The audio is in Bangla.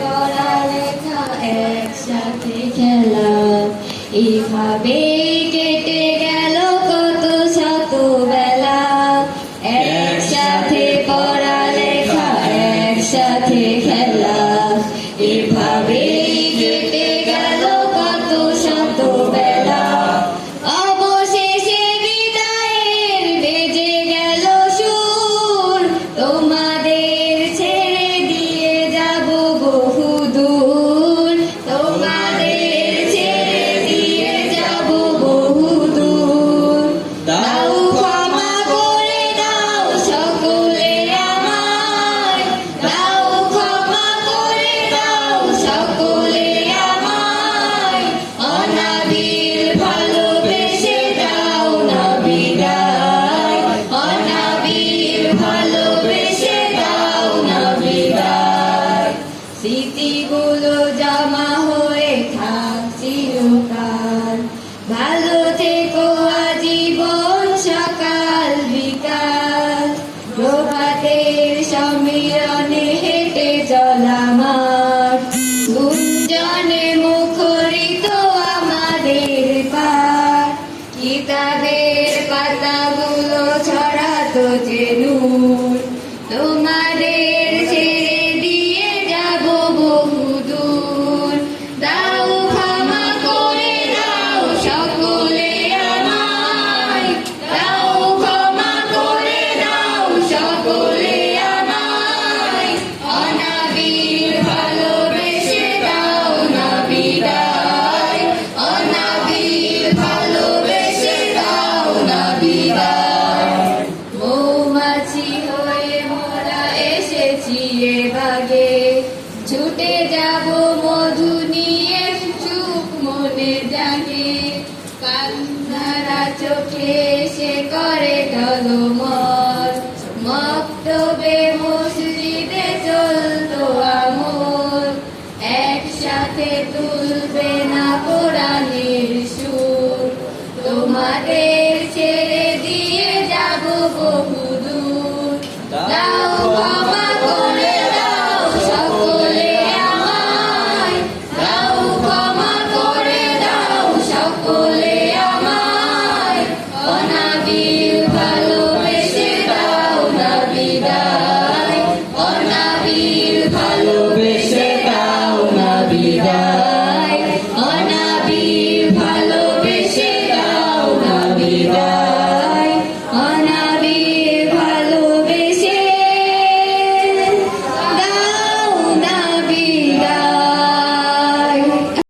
পড়ালেখা একসাথে খেলা এভাবে কেটে গেল কত শত বেলা। একসাথে পড়ালেখা একসাথে খেলা এভাবে কেটে গেল কত শত বেলা। অবশেষে বিদায়ের বেজে গেল সুর, তোমাদের ছেড়ে দিয়ে যাব বহু দূর, তোমাদের ছেড়ে দিয়ে যাব বহু দূর। দাও ক্ষমা করে দাও সকলে আমায়, দাও ক্ষমা করে দাও সকলে আমায়। অনাবিল ভালোবেসে দাও না বিদায়, অনাবিল ভালোবেসে দাও না বিদায়। স্মৃতিগুলো জমা হয়ে থাক চিরকাল, ভালো থেকো আজীবন সকাল বিকাল। প্রভাতের সমীরণে হেঁটে চলা মাঠ, গুঞ্জনে মুখরিত আমাদের পাঠ। কিতাবের পাতাগুলো ছড়াতো যে নূর, তোমাদের ছেড়ে দিয়ে যাব বহু দূর। দাও ক্ষমা করে দাও সকলে আমায়, দাও ক্ষমা করে দাও সকলে আমায়। অনাবিল ভালোবেসে দাও না বিদায়, অনাবিল ভালোবেসে দাও না বিদায়। মৌমাছি হয়ে মোরা এসেছি এ বাগে, ছুটে যাব মধু নিয়ে সুখ মনে জাগে। কান্নারা চোখে এসে করে টলমল, মক্তবে মসজিদে চলতো আমল। একসাথে তুলবে না কোরআনের সুর, তোমাদের ছেড়ে দিয়ে যাব বহু দূর। দাও ক্ষমা করে দাও সকলে আমায়, দাও ক্ষমা করে দাও সকলে আমায়। অনাবিল ভালোবেসে দাও না বিদায়, অনাবিল ভালোবেসে দাও না বিদায়, অনাবিল ভালোবেসে দাও না বিদায়।